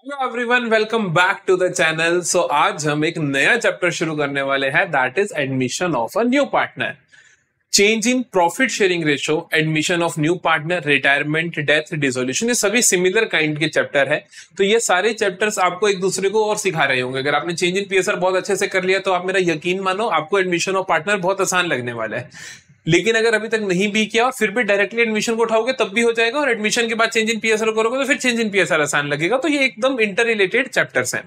Hello everyone, welcome back to the channel. So आज हम एक नया चैप्टर शुरू करने वाले हैं, that is admission of a new partner. Change in profit sharing ratio, admission of new partner, retirement, death, dissolution, ये सभी सिमिलर काइंड के चैप्टर है। तो ये सारे चैप्टर्स आपको एक दूसरे को और सिखा रहे होंगे। अगर आपने चेंज इन पीएसआर बहुत अच्छे से कर लिया तो आप मेरा यकीन मानो आपको एडमिशन ऑफ पार्टनर बहुत आसान लगने वाला है। लेकिन अगर अभी तक नहीं भी किया और फिर भी डायरेक्टली एडमिशन को उठाओगे तब भी हो जाएगा, और एडमिशन के बाद चेंज इन पीएसआर करोगे तो फिर चेंज इन पीएसआर आसान लगेगा। तो ये एकदम इंटर रिलेटेड चैप्टर्स हैं।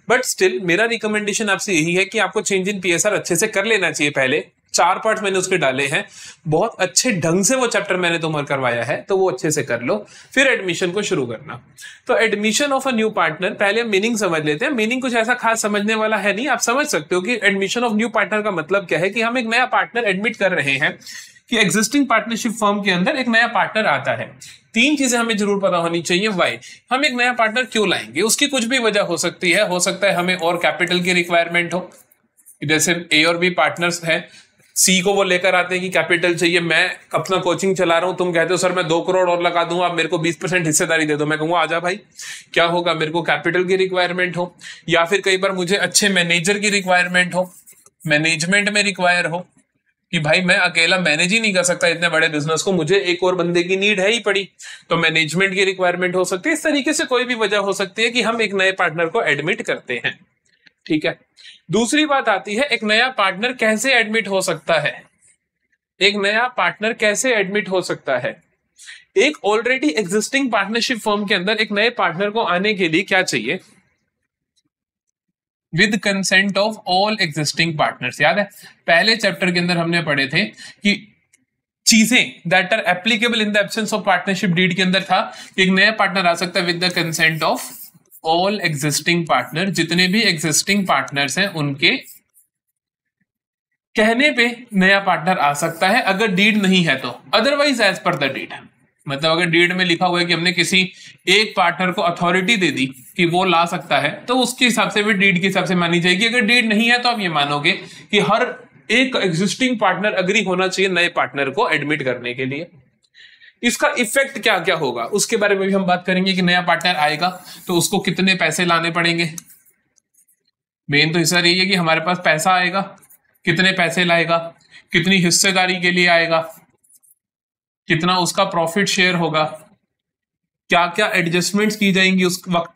बट स्टिल मेरा रिकमेंडेशन आपसे यही है कि आपको चेंज इन पीएसआर अच्छे से कर लेना चाहिए। पहले 4 पार्ट मैंने उसके डाले हैं, बहुत अच्छे ढंग से वो चैप्टर मैंने तुम्हें करवाया है, तो वो अच्छे से कर लो, फिर एडमिशन को शुरू करना। तो admission of a new partner, पहले हम मीनिंग समझ लेते हैं। मीनिंग कुछ ऐसा खास समझने वाला है नहीं, आप समझ सकते हो कि एडमिशन ऑफ न्यू पार्टनर का मतलब क्या है। कि हम एक नया पार्टनर एडमिट कर रहे हैं, कि एग्जिस्टिंग पार्टनरशिप फर्म के अंदर एक नया पार्टनर आता है। 3 चीजें हमें जरूर पता होनी चाहिए। वाई हम एक नया पार्टनर क्यों लाएंगे, उसकी कुछ भी वजह हो सकती है। हो सकता है हमें और कैपिटल की रिक्वायरमेंट हो, जैसे ए और बी पार्टनर्स हैं, सी को वो लेकर आते हैं कि कैपिटल चाहिए, मैं अपना कोचिंग चला रहा हूं, तुम कहते हो सर मैं 2 करोड़ और लगा दूंगा, आप मेरे को 20% हिस्सेदारी दे दो। मैं कहूंगा आजा भाई, क्या होगा, मेरे को कैपिटल की रिक्वायरमेंट हो। या फिर कई बार मुझे अच्छे मैनेजर की रिक्वायरमेंट हो, मैनेजमेंट में रिक्वायर हो कि भाई मैं अकेला मैनेज ही नहीं कर सकता इतने बड़े बिजनेस को, मुझे एक और बंदे की नीड है ही पड़ी, तो मैनेजमेंट की रिक्वायरमेंट हो सकती है। इस तरीके से कोई भी वजह हो सकती है कि हम एक नए पार्टनर को एडमिट करते हैं। ठीक है। दूसरी बात आती है, एक नया पार्टनर कैसे एडमिट हो सकता है। एक नया पार्टनर कैसे एडमिट हो सकता है। एक ऑलरेडी एग्जिस्टिंग पार्टनरशिप फर्म के अंदर एक नए पार्टनर को आने के लिए क्या चाहिए, with consent of all existing partners. याद है पहले चैप्टर के अंदर हमने पढ़े थे कि चीजें that are applicable in the absence of partnership deed के अंदर था कि एक नया पार्टनर आ सकता है with the consent of all existing partner. जितने भी एग्जिस्टिंग पार्टनर्स हैं उनके कहने पे नया पार्टनर आ सकता है, अगर डीड नहीं है तो। Otherwise as per the deed, मतलब अगर डीड में लिखा हुआ है कि हमने किसी एक पार्टनर को अथॉरिटी दे दी कि वो ला सकता है, तो उसके हिसाब से भी डीड के हिसाब से मानी जाएगी। अगर डीड नहीं है तो आप ये मानोगे कि हर एक एग्जिस्टिंग पार्टनर अग्री होना चाहिए नए पार्टनर को एडमिट करने के लिए। इसका इफेक्ट क्या क्या होगा उसके बारे में भी हम बात करेंगे कि नया पार्टनर आएगा तो उसको कितने पैसे लाने पड़ेंगे। मेन तो हिस्सा यही है कि हमारे पास पैसा आएगा, कितने पैसे लाएगा, कितनी हिस्सेदारी के लिए आएगा, कितना उसका प्रॉफिट शेयर होगा, क्या क्या एडजस्टमेंट्स की जाएंगी उस वक्त।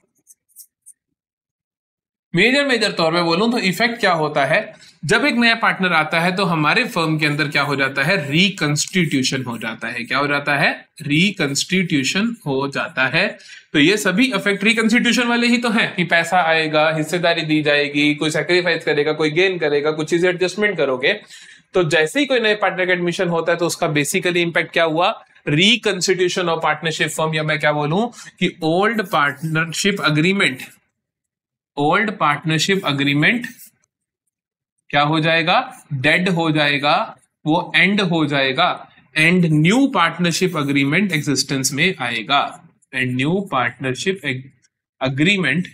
मेजर मेजर तौर पे बोलूं तो इफेक्ट क्या होता है, जब एक नया पार्टनर आता है तो हमारे फर्म के अंदर क्या हो जाता है, रिकंस्टिट्यूशन हो जाता है। क्या हो जाता है, रिकंस्टिट्यूशन हो जाता है। तो ये सभी इफेक्ट रिकंस्टिट्यूशन वाले ही तो हैं कि पैसा आएगा, हिस्सेदारी दी जाएगी, कोई सैक्रिफाइस करेगा, कोई गेन करेगा, कुछ चीजें एडजस्टमेंट करोगे। तो जैसे ही कोई नए पार्टनर का एडमिशन होता है तो उसका बेसिकली इंपैक्ट क्या हुआ, रिकंस्टिट्यूशन ऑफ पार्टनरशिप फर्म, या मैं क्या बोलूं कि old partnership agreement, old partnership agreement क्या हो जाएगा, डेड हो जाएगा, वो एंड हो जाएगा, and new partnership agreement existence में आएगा। एंड न्यू पार्टनरशिप अग्रीमेंट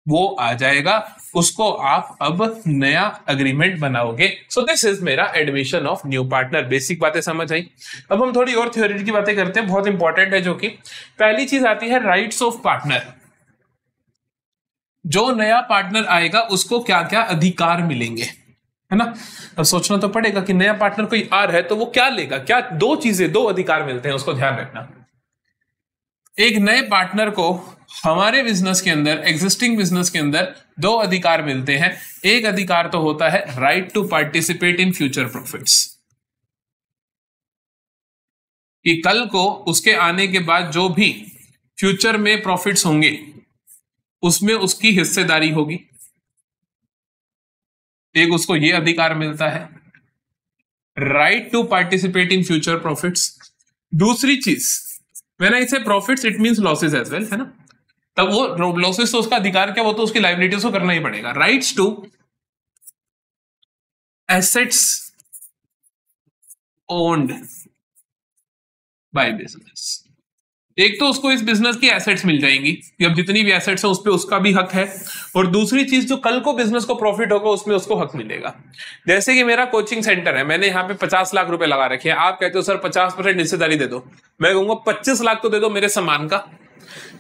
वो आ जाएगा, उसको आप अब नया अग्रीमेंट बनाओगे। सो दिस इज मेरा admission of new partner. Basic बातें समझ आई। अब हम थोड़ी और थ्योरी की बातें करते हैं, बहुत इंपॉर्टेंट है। जो कि पहली चीज आती है राइट्स ऑफ पार्टनर। जो नया पार्टनर आएगा उसको क्या क्या अधिकार मिलेंगे, है ना। अब सोचना तो पड़ेगा कि नया पार्टनर कोई आ रहा है तो वो क्या लेगा, क्या दो चीजें, दो अधिकार मिलते हैं, उसको ध्यान रखना। एक नए पार्टनर को हमारे बिजनेस के अंदर, एग्जिस्टिंग बिजनेस के अंदर 2 अधिकार मिलते हैं। एक अधिकार तो होता है right to participate in future profits, कि कल को उसके आने के बाद जो भी फ्यूचर में प्रॉफिट्स होंगे उसमें उसकी हिस्सेदारी होगी। एक उसको ये अधिकार मिलता है, right to participate in future profits. दूसरी चीज, when I say profits it means losses as well, है ना। तब वो लॉसेस तो उसका अधिकार क्या, वो तो उसकी लाइबिलिटीज को करना ही पड़ेगा। Rights to assets owned by business, एक तो उसको इस बिजनेस की एसेट्स मिल जाएंगी कि अब जितनी भी एसेट्स है उस पर उसका भी हक है, और दूसरी चीज जो कल को बिजनेस को प्रॉफिट होगा उसमें उसको हक मिलेगा। जैसे कि मेरा कोचिंग सेंटर है, मैंने यहाँ पे 50 लाख रुपए लगा रखे हैं, आप कहते हो सर 50% हिस्सेदारी दे दो, मैं कहूंगा 25 लाख तो दे दो मेरे सामान का,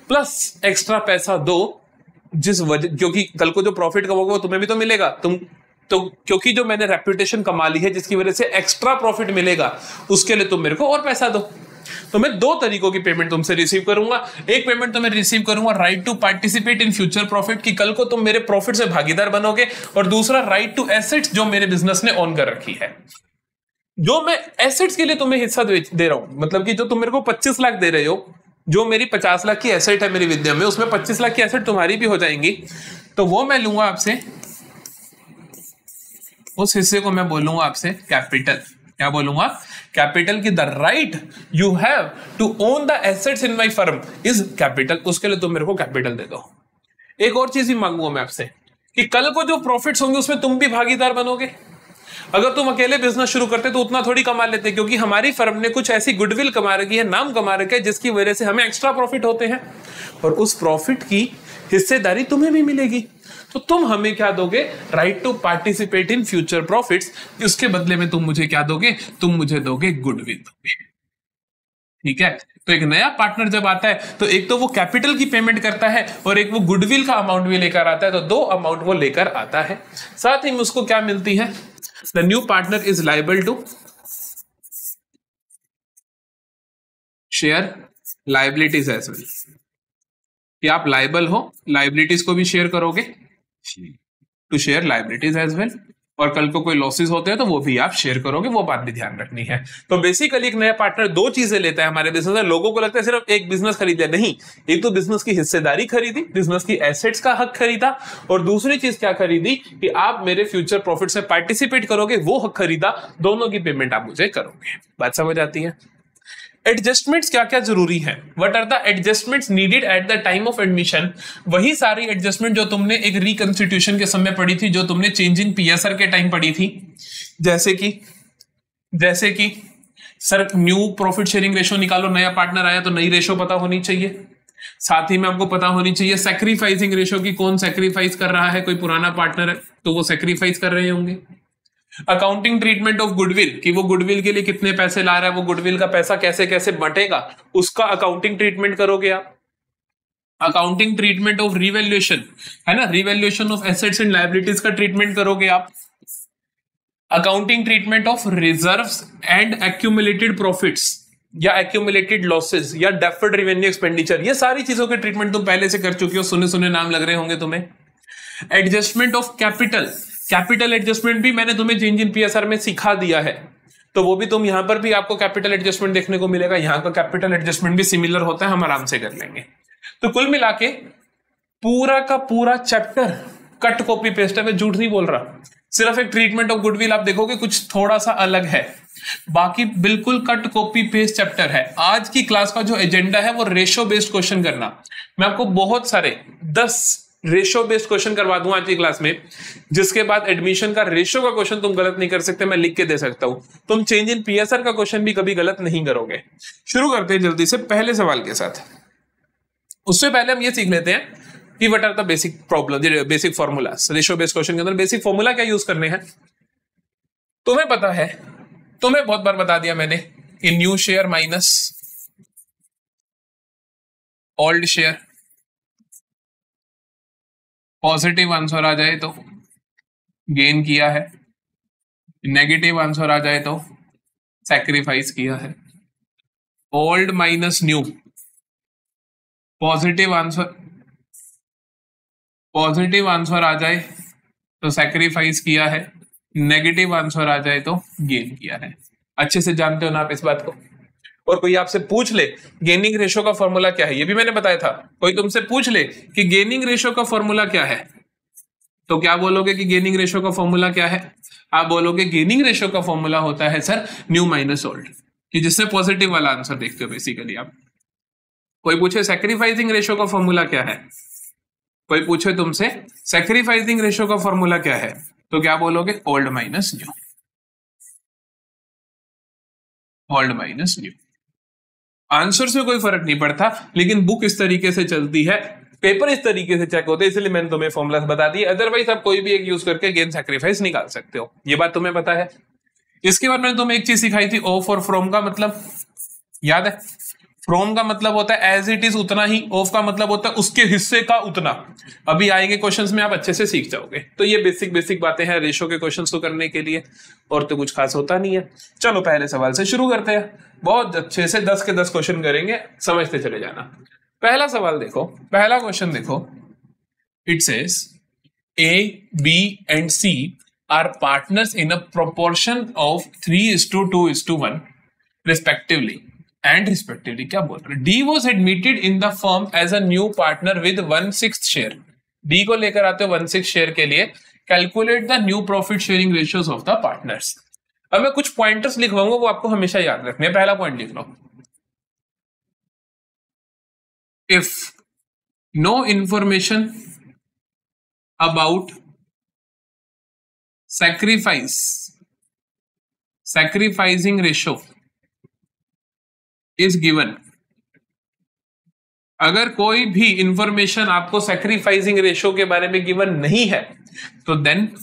प्लस एक्स्ट्रा पैसा दो जिस वजह, क्योंकि कल को जो प्रॉफिट कमाओगे वो तुम्हें भी तो मिलेगा, तुम तो क्योंकि जो मैंने रेप्यूटेशन कमा ली है जिसकी वजह से एक्स्ट्रा प्रॉफिट मिलेगा, उसके लिए तुम मेरे को और पैसा दो। तो मैं दो तरीकों की पेमेंट तुमसे रिसीव करूंगा। एक पेमेंट तो मैं रिसीव करूंगा right to participate in future profit, कि कल को तुम मेरे प्रॉफिट से भागीदार बनोगे, और दूसरा राइट टू एसेट्स जो मेरे बिजनेस ने ऑन कर रखी है। जो मैं एसेट्स के लिए तुम्हें हिस्सा दे रहा हूं, मतलब कि जो तुम मेरे को 25 लाख दे रहे हो, जो मेरी 50 लाख की एसेट है मेरी विद्या में, उसमें 25 लाख की एसेट तुम्हारी भी हो जाएंगी, तो वो मैं लूंगा आपसे, उस हिस्से को मैं बोलूंगा आपसे कैपिटल। क्या बोलूंगा? कैपिटल की the right you have to own the assets in my firm is capital, उसके लिए तुम मेरे को कैपिटल दे दो। एक और चीज भी मांगूंगा मैं आपसे कि कल को जो प्रॉफिट्स होंगे उसमें तुम भी भागीदार बनोगे। अगर तुम अकेले बिजनेस शुरू करते तो उतना थोड़ी कमा लेते, क्योंकि हमारी फर्म ने कुछ ऐसी गुडविल कमा रखी है, नाम कमा रखा है, जिसकी वजह से हमें एक्स्ट्रा प्रॉफिट होते हैं, और उस प्रॉफिट की हिस्सेदारी तुम्हें भी मिलेगी। तो तुम हमें क्या दोगे? Right to participate in future profits. उसके बदले में तुम मुझे क्या दोगे? तुम मुझे दोगे गुडविल दोगे। ठीक है, तो एक नया पार्टनर जब आता है तो एक तो वो कैपिटल की पेमेंट करता है और एक वो गुडविल का अमाउंट भी लेकर आता है, तो दो अमाउंट वो लेकर आता है। साथ ही में उसको क्या मिलती है? The new partner is liable to share liabilities as well, कि आप लाइबल हो, लाइबिलिटीज को भी शेयर करोगे, to share liabilities as well, और कल को कोई लॉसेस होते हैं तो वो भी आप शेयर करोगे, वो बात भी ध्यान रखनी है। तो बेसिकली एक नया पार्टनर दो चीजें लेता है हमारे बिजनेस में। लोगों को लगता है सिर्फ एक बिजनेस खरीद लिया, नहीं, एक तो बिजनेस की हिस्सेदारी खरीदी, बिजनेस की एसेट्स का हक खरीदा, और दूसरी चीज क्या खरीदी कि आप मेरे फ्यूचर प्रॉफिट से पार्टिसिपेट करोगे, वो हक खरीदा। दोनों की पेमेंट आप मुझे करोगे। बात समझ आती है? एडजस्टमेंट्स क्या क्या जरूरी है? What are the adjustments needed at the time of admission? वही सारी एडजस्टमेंट जो तुमने एक रिकंस्टिट्यूशन के समय पढ़ी थी, जो तुमने चेंज इन पीएसआर के टाइम पढ़ी थी। जैसे कि sir new profit sharing ratio निकालो, नया पार्टनर आया तो नई रेशो पता होनी चाहिए। साथ ही में आपको पता होनी चाहिए सैक्रिफाइसिंग रेशो की, कौन सैक्रिफाइस कर रहा है। कोई पुराना पार्टनर है तो वो सैक्रिफाइस कर रहे होंगे। अकाउंटिंग ट्रीटमेंट ऑफ गुडविल, कि वो गुडविल के लिए कितने पैसे ला रहा है, वो गुडविल का पैसा कैसे कैसे बटेगा, उसका अकाउंटिंग ट्रीटमेंट करोगे आप। अकाउंटिंग ट्रीटमेंट ऑफ रिवैल्यूएशन, है ना, revaluation of assets and liabilities का ट्रीटमेंट करोगे आप। Accounting treatment of reserves and accumulated profits या एक्यूमुलेटेड लॉसेस या डेफर्ड रेवेन्यू एक्सपेंडिचर, ये सारी चीजों के ट्रीटमेंट तुम पहले से कर चुके हो, सुने सुने नाम लग रहे होंगे तुम्हें। एडजस्टमेंट ऑफ कैपिटल एडजस्टमेंट भी मैंने तुम्हें चेंज इन पीएसआर में सिखा दिया है, तो वो भी तुम यहां पर भी आपको कैपिटल एडजस्टमेंट देखने को मिलेगा। यहां का कैपिटल एडजस्टमेंट भी सिमिलर होता है, हम आराम से कर लेंगे। तो कुल मिला के पूरा का पूरा चैप्टर कट कॉपी पेस्ट है, मैं झूठ नहीं बोल रहा। सिर्फ एक ट्रीटमेंट ऑफ गुडविल आप देखोगे कुछ थोड़ा सा अलग है, बाकी बिल्कुल कट कॉपी पेस्ट चैप्टर है। आज की क्लास का जो एजेंडा है वो रेशो बेस्ड क्वेश्चन करना। मैं आपको बहुत सारे 10 रेशो बेस्ड क्वेश्चन करवा दूंगा आज की क्लास में, जिसके बाद एडमिशन का रेशो का क्वेश्चन तुम गलत नहीं कर सकते, मैं लिख के दे सकता हूं। तुम चेंज इन पीएसआर का क्वेश्चन भी कभी गलत नहीं करोगे। शुरू करते हैं जल्दी से पहले सवाल के साथ। उससे पहले हम ये सीख लेते हैं कि what are the basic problem, basic formulas. Ratio based question के अंदर बेसिक फॉर्मूला क्या यूज करने हैं तुम्हें पता है, तुम्हें बहुत बार बता दिया मैंने कि new share minus old share, positive answer आ जाए तो गेन किया है, नेगेटिव आंसर आ जाए तो सैक्रिफाइस किया है। Old minus new, positive answer आ जाए तो सैक्रिफाइस किया है, नेगेटिव आंसर आ जाए तो गेन किया है। अच्छे से जानते हो ना आप इस बात को। और कोई आपसे पूछ ले गेनिंग रेशो का फॉर्मूला क्या है, ये भी मैंने बताया था। कोई तुमसे पूछ ले कि गेनिंग रेशो का फॉर्मूला क्या है, तो क्या बोलोगे कि गेनिंग रेशो का फॉर्मूला क्या है? आप बोलोगे गेनिंग रेशो का फॉर्मूला होता है सर न्यू माइनस ओल्ड, कि जिससे पॉजिटिव वाला आंसर देखते हो बेसिकली आप। कोई पूछे सैक्रिफाइसिंग रेशो का फॉर्मूला क्या है, कोई पूछे तुमसे सैक्रिफाइसिंग रेशो का फॉर्मूला क्या है, तो क्या बोलोगे? Old minus new, old minus new. Answer से कोई फर्क नहीं पड़ता, लेकिन बुक इस तरीके से चलती है, पेपर इस तरीके से चेक होते हैं, इसलिए मैंने तुम्हें फॉर्मूला बता दी। अदरवाइज आप कोई भी एक यूज करके गेन सैक्रिफाइस निकाल सकते हो, ये बात तुम्हें पता है। इसके बाद मैंने तुम्हें एक चीज सिखाई थी, ऑफ और फ्रॉम का मतलब याद है? फ्रॉम का मतलब होता है एज इट इज उतना ही, ऑफ का मतलब होता है उसके हिस्से का उतना। अभी आएंगे क्वेश्चंस में आप अच्छे से सीख जाओगे। तो ये बेसिक बेसिक बातें हैं रेशो के क्वेश्चंस को करने के लिए, और तो कुछ खास होता नहीं है। चलो पहले सवाल से शुरू करते हैं, बहुत अच्छे से 10 के 10 क्वेश्चन करेंगे, समझते चले जाना। पहला सवाल देखो, पहला क्वेश्चन देखो, it says A, B and C are partners in a proportion of 3:2:1 respectively. And respectively क्या बोल रहे? D was admitted in the firm as a new partner with 1/6 share. D को लेकर आते हो 1/6 शेयर के लिए। Calculate the new profit sharing ratios of the partners. अब मैं कुछ पॉइंटर्स लिखवाऊंगा, वो आपको हमेशा याद रखने। पहला पॉइंट लिख लो, if no information about sacrificing ratio is given, अगर कोई भी इंफॉर्मेशन आपको सैक्रिफाइसिंग रेशो के बारे में गिवन नहीं है, तो then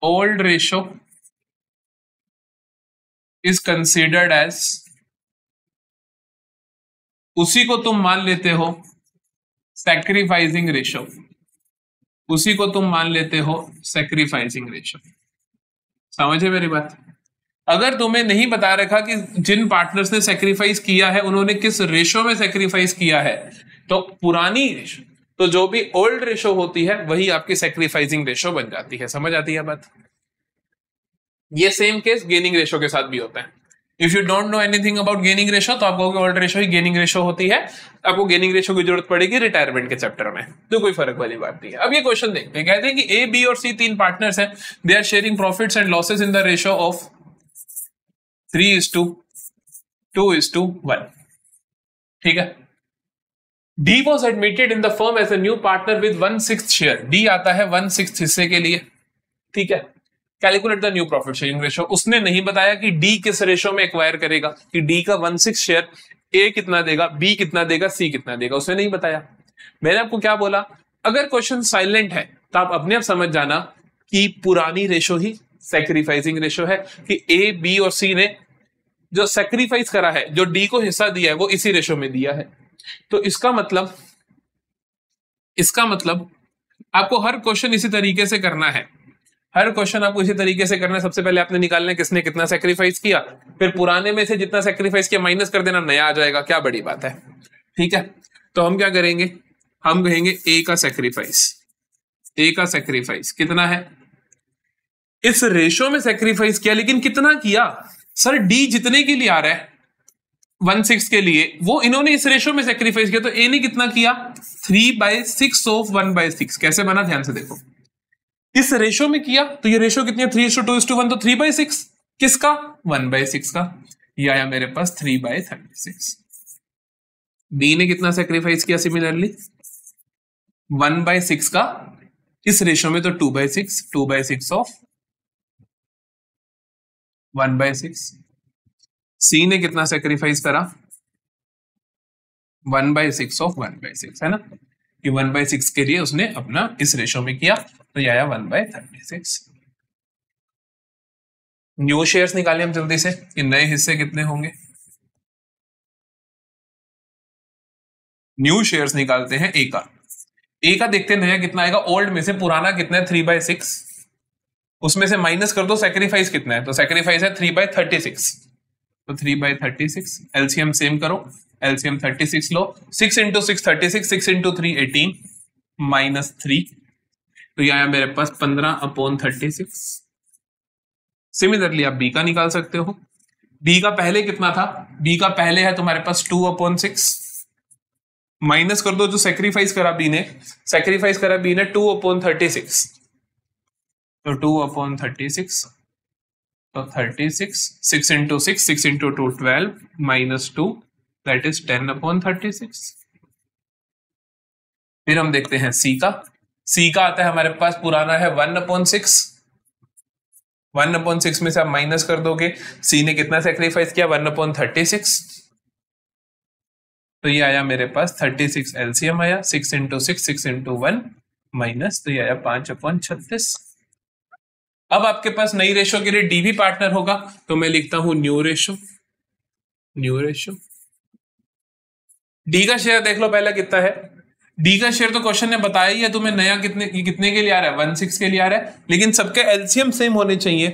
old ratio is considered as, उसी को तुम मान लेते हो सैक्रिफाइसिंग रेशो, उसी को तुम मान लेते हो सैक्रिफाइसिंग रेशो। समझे मेरी बात? अगर तुम्हें नहीं बता रखा कि जिन पार्टनर्स ने सैक्रिफाइस किया है उन्होंने किस रेशो में सैक्रिफाइस किया है, तो पुरानी रेशो, तो जो भी ओल्ड रेशो होती है वही आपकी सैक्रिफाइसिंग रेशो बन जाती है। समझ आती है बात? ये सेम केस गेनिंग रेशो के साथ भी होता है। If you don't know anything about gaining ratio, तो आप कहोगे ओल्ड रेशो ही गेनिंग रेशो होती है, आपको गेनिंग रेशो की जरूरत पड़ेगी रिटायरमेंट के चैप्टर में, तो कोई फर्क वाली बात नहीं है। अब ये क्वेश्चन देखते हैं, कहते हैं कि ए, बी और सी तीन पार्टनर्स हैं, they are sharing profits and losses in the ratio of 3:2:1। ठीक है। D was admitted in the firm as a new partner with 1/6 share. D आता है 1/6 हिस्से के लिए। ठीक है। Calculate the new profit sharing ratio. उसने नहीं बताया कि D किस रेशो में एक्वायर करेगा, कि D का 1/6 शेयर A कितना देगा, B कितना देगा, C कितना देगा, उसने नहीं बताया। मैंने आपको क्या बोला, अगर क्वेश्चन साइलेंट है तो आप अपने आप समझ जाना कि पुरानी रेशो ही सैक्रिफाइसिंग रेशो है, कि A, B और C ने जो सैक्रिफाइस करा है, जो D को हिस्सा दिया है, वो इसी रेशो में दिया है। तो इसका मतलब आपको हर क्वेश्चन इसी तरीके से करना है, हर क्वेश्चन आपको इसी तरीके से करना है। सबसे पहले आपने निकालना है किसने कितना सैक्रिफाइस किया, फिर पुराने में से जितना सैक्रिफाइस किया माइनस कर देना, नया आ जाएगा, क्या बड़ी बात है। ठीक है। तो हम क्या करेंगे, हम कहेंगे A का सैक्रिफाइस कितना है, इस रेशो में सैक्रिफाइस किया, लेकिन कितना किया सर, D जितने के लिए आ रहा है 1/6 के लिए, वो इन्होंने इस रेशो में सैक्रिफाइस किया, तो A ने कितना किया 3/6 ऑफ 1/6। कैसे बना, ध्यान से देखो, इस रेशो में किया, तो ये रेशो कितनी है 3:2:1, तो 3/6 किसका, 1/6 का, ये आया मेरे पास 3/36। B ने कितना सैक्रिफाइस किया सिमिलरली 1/6 का, इस रेशो में तो 2/6 ऑफ 1/6। C ने कितना सैक्रिफाइस करा 1/6 ऑफ 1/6, है ना, कि 1/6 के लिए उसने अपना इस रेशो में किया, तो ये आया 1/36। न्यू शेयर्स निकाले हम जल्दी से, कि नए हिस्से कितने होंगे। न्यू शेयर्स निकालते हैं A का देखते हैं नया कितना आएगा, ओल्ड में से पुराना कितना है 3/6, उसमें से माइनस कर दो सैक्रिफाइस कितना है, तो सैक्रिफाइस है 3/36, तो 3/36। एलसीएम सेम करो, एलसीएम 36 लो, 6 × 6 36, 6 × 3 18 -3, तो यह आया मेरे पास 15/36। सिमिलरली आप B का निकाल सकते हो। B का पहले कितना था, B का पहले है तुम्हारे पास 2/6, माइनस कर दो जो सैक्रिफाइस करा B ने, 2/36, तो 2/36, तो 36, 6 × 6, 6 × 2 12 -2, दैट इज 10/36। फिर हम देखते हैं C का आता है हमारे पास, पुराना है 1/6, 1/6 में से आप माइनस कर दोगे, C ने कितना सैक्रिफाइस किया 1/36, तो ये आया मेरे पास 36 एलसीएम आया, 6 इंटू 6, 6 इंटू 1 माइनस, तो ये आया 5/36। अब आपके पास नई रेशो के लिए डी भी पार्टनर होगा, तो मैं लिखता हूं न्यू रेशो। डी का शेयर देख लो पहले कितना है। डी का शेयर तो क्वेश्चन ने बताया ही है तुम्हें, नया कितने के लिए आ रहा है, 16 के लिए आ रहा है, लेकिन सबके एलसीएम सेम होने चाहिए,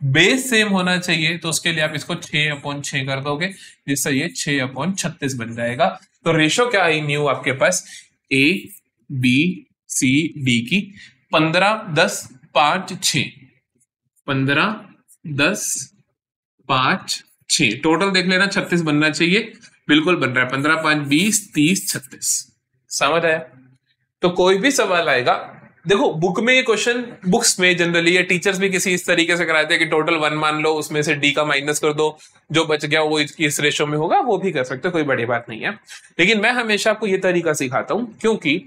बेस सेम होना चाहिए, तो उसके लिए आप इसको 6/6 कर दोगे, जिससे ये 6/36 बन जाएगा। तो रेशो क्या आई न्यू आपके पास, ए बी सी डी की 15 10 5 6, 15 10 5 6, टोटल देख लेना 36 बनना चाहिए, बिल्कुल बन रहा है, 15 5 20 30 36। समझ आया? तो कोई भी सवाल आएगा, देखो बुक में ये क्वेश्चन, बुक्स में जनरली ये टीचर्स भी किसी इस तरीके से कराते हैं कि टोटल 1 मान लो, उसमें से डी का माइनस कर दो, जो बच गया वो इस रेशो में होगा, वो भी कर सकते हो, कोई बड़ी बात नहीं है। लेकिन मैं हमेशा आपको ये तरीका सिखाता हूं, क्योंकि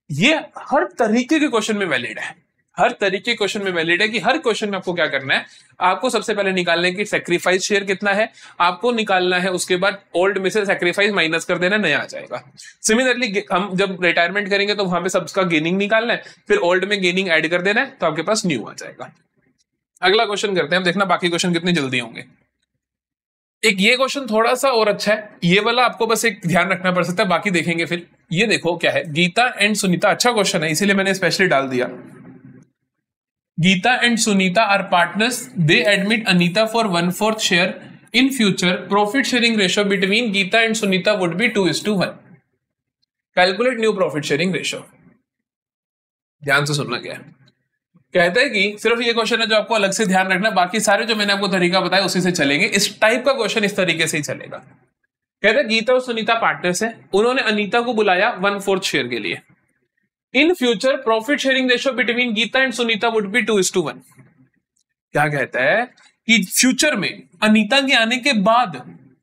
ये हर तरीके के क्वेश्चन में वैलिड है, हर तरीके क्वेश्चन में वैलिड है कि हर क्वेश्चन में आपको क्या करना है, आपको सबसे पहले निकालने की सैक्रिफाइस शेयर कितना है आपको निकालना है, उसके बाद ओल्ड में से सैक्रिफाइस माइनस कर देना, नया आ जाएगा। सिमिलरली हम जब रिटायरमेंट करेंगे तो वहां पे सबका गेनिंग निकालना है, फिर ओल्ड में गेनिंग ऐड कर देना है, तो आपके पास न्यू आ जाएगा। अगला क्वेश्चन करते हैं, देखना बाकी क्वेश्चन कितने जल्दी होंगे। एक ये क्वेश्चन थोड़ा सा और अच्छा है, ये वाला आपको बस एक ध्यान रखना पड़ सकता है, बाकी देखेंगे फिर। ये देखो क्या है, गीता एंड सुनीता, अच्छा क्वेश्चन है इसीलिए मैंने स्पेशली डाल दिया। Geeta and Sunita are partners. They admit Anita for 1/4 share. In future, profit sharing ratio between Geeta and Sunita would be 2:1. Calculate new profit sharing ratio. ध्यान से सुनना क्या है, कहता है कि सिर्फ ये क्वेश्चन है जो आपको अलग से ध्यान रखना, बाकी सारे जो मैंने आपको तरीका बताया उसी से चलेंगे। इस टाइप का क्वेश्चन इस तरीके से ही चलेगा। कहता है गीता और सुनीता पार्टनर्स हैं, उन्होंने अनीता को बुलाया 1/4 शेयर के लिए। In future profit sharing ratio between Gita and Sunita would be 2:1। क्या कहता है कि फ्यूचर में अनीता के आने के बाद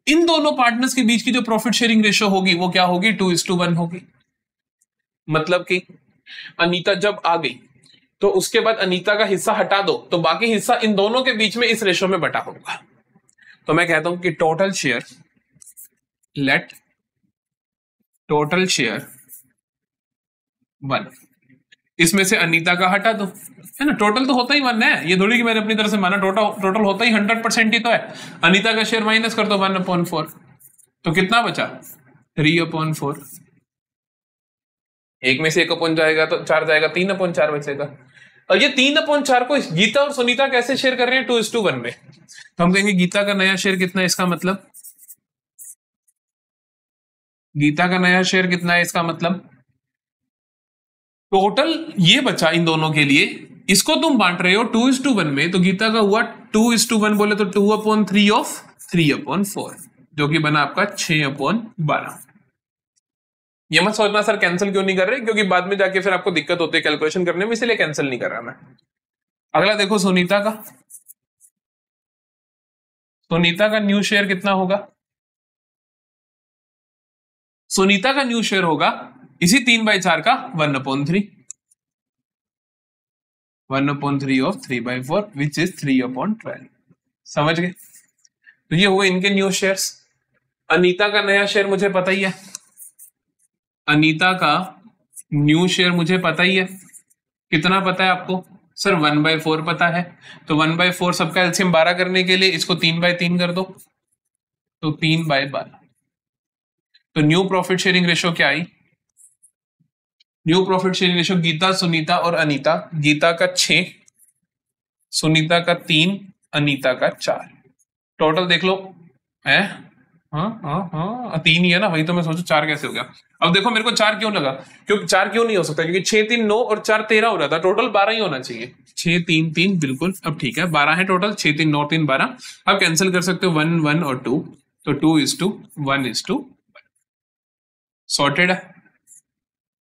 इन दोनों पार्टनर्स के बीच की जो प्रॉफिट शेयरिंग रेशियो होगी वो क्या होगी, 2:1 होगी। मतलब कि अनीता जब आ गई तो उसके बाद अनीता का हिस्सा हटा दो, तो बाकी हिस्सा इन दोनों के बीच में इस रेशियो में बटा होगा। तो मैं कहता हूं कि total share, let total share 1, इसमें से अनीता का हटा दो, है ना, टोटल तो होता ही 1 है, ये थोड़ी कि मैंने अपनी तरफ से माना, टोटल होता ही 100% ही तो है। अनीता का शेयर माइनस कर दो 1/4, तो कितना बचा 3/4, एक में से 1 जाएगा तो 4 जाएगा, 3/4 बचेगा। और ये 3/4 को गीता और सुनीता कैसे शेयर कर रहे हैं, 2:1 में। तो हम कहेंगे गीता का नया शेयर कितना है, इसका मतलब गीता का नया शेयर कितना है, इसका मतलब टोटल ये बचा इन दोनों के लिए, इसको तुम बांट रहे हो 2:1 में, तो गीता का हुआ 2:1 बोले तो 2/3 ऑफ 3/4, जो कि बना आपका 6/12। ये मत सोचना सर कैंसिल क्यों नहीं कर रहे, क्योंकि बाद में जाके फिर आपको दिक्कत होती है कैलकुलेशन करने में, इसलिए कैंसिल नहीं कर रहा मैं। अगला देखो सुनीता का, सुनीता का न्यू शेयर कितना होगा, सुनीता का न्यू शेयर होगा इसी 3/4 का 1/3, 1/3 ऑफ 3/4 विच इज 3/12। समझ गए? तो ये हुए इनके न्यू शेयर्स। अनीता का नया शेयर मुझे पता ही है, अनीता का न्यू शेयर मुझे पता ही है, कितना पता है आपको सर, 1/4 पता है। तो 1/4 सबका एलसीएम 12 करने के लिए इसको 3/3 कर दो, तो 3/12। तो न्यू प्रॉफिट शेयरिंग रेशियो क्या आई, new profit sharing ratio Geeta Sunita और अनीता, गीता का 6, सुनीता का 3, अनीता का 4, टोटल देख लो है, हाँ 3 ही है ना, वही तो मैं सोचू 4 कैसे हो गया। अब देखो मेरे को 4 क्यों लगा, क्योंकि 4 क्यों नहीं हो सकता, क्योंकि 6 3 9 और 4 13 हो रहा था, टोटल 12 ही होना चाहिए। 6 3 3 बिल्कुल, अब ठीक है 12 है टोटल, 6 3 9 3 12। अब कैंसिल कर सकते हो 1 1 और 2, तो 2:1 सॉर्टेड है।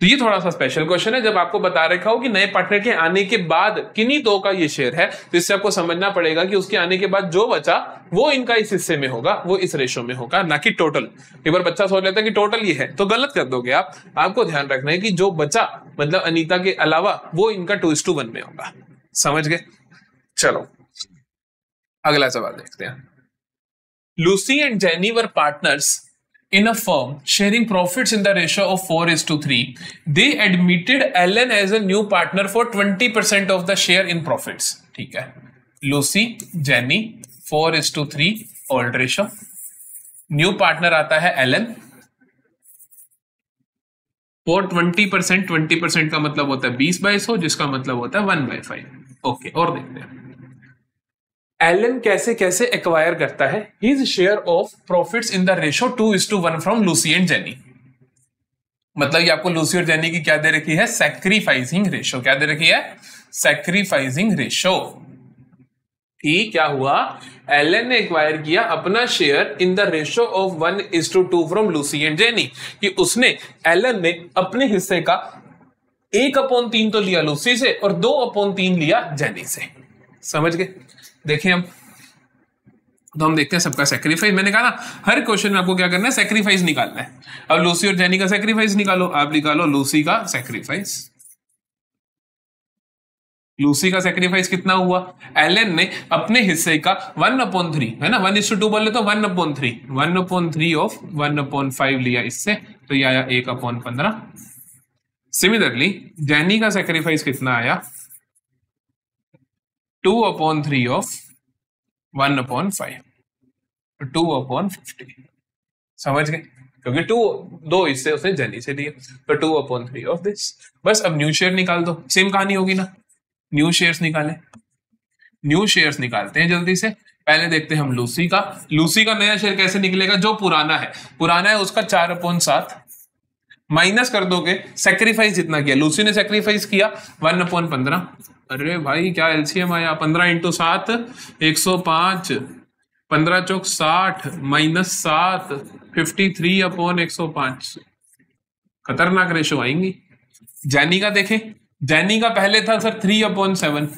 तो ये थोड़ा सा स्पेशल क्वेश्चन है, जब आपको बता रखा हो कि नए पार्टनर के आने के बाद किन्हीं दो का ये शेयर है, तो इससे आपको समझना पड़ेगा कि उसके आने के बाद जो बचा वो इनका इस हिस्से में होगा, वो इस रेशो में होगा, ना कि टोटल। एक बार बच्चा सोच लेता है कि टोटल ये है तो गलत कर दोगे आप। आपको ध्यान रखना है कि जो बचा मतलब अनीता के अलावा वो इनका 2:1 में होगा। समझ गए? चलो अगला सवाल देखते हैं। Lucy and jenny were partners in a firm sharing profits in the ratio of 4:3, they admitted Ellen as a new partner for 20% of the share in profits. ठीक है, Lucy, jenny, 4:3 old ratio, new partner आता है Elon for 20%। 20% का मतलब होता है 20/100, जिसका मतलब होता है 1/5। ओके, और देखते हैं एलन कैसे कैसे एक्वायर करता है his share of profits in the ratio 2:1 from Lucy and jenny. मतलब ये आपको लूसी और जेनी की क्या दे रखी है? Sacrificing ratio. क्या दे रखी है? Sacrificing ratio. कि क्या हुआ? एलन ने एक्वायर किया अपना share in the ratio of 1:2 from Lucy and jenny, कि उसने एलन ने अपने हिस्से का 1/3 तो लिया लूसी से और 2/3 लिया जेनी से। समझ गए? देखिए हम तो हम देखते हैं सबका सेक्रीफाइस। मैंने कहा ना हर क्वेश्चन में आपको क्या करना है? सेक्रीफाइस निकालना है। अब लूसी और जेनी का सेक्रीफाइस निकालो। आप निकालो लूसी का सेक्रीफाइस। लूसी का सेक्रीफाइस कितना हुआ? एलन ने अपने हिस्से का 1/3, है ना, 1:2 बोले तो 1/3 ऑफ 1/5 लिया इससे, तो ये आया 1/15। सिमिलरली जेनी का सेक्रीफाइस कितना आया? 2/3 ऑफ 1/5, 2/50। समझ गए? क्योंकि दो हिस्से उसने जेनी से लिए, तो 2/3 ऑफ दिस। बस अब न्यू शेयर निकाल दो। सेम कहानी होगी ना, न्यू शेयर्स निकालें। न्यू शेयर्स निकालते हैं जल्दी से। पहले देखते हैं हम लूसी का। लूसी का नया शेयर कैसे निकलेगा? जो पुराना है उसका 4/7 माइनस कर दोगे सेक्रीफाइस जितना किया। लूसी ने सेक्रीफाइस किया 1/15। अरे भाई क्या एलसीएम आया? 15 × 7 105, 15 चौक 60 -7 53/105। खतरनाक रेशो आएंगी। जैनी का देखें, जैनी का पहले था सर 3/7,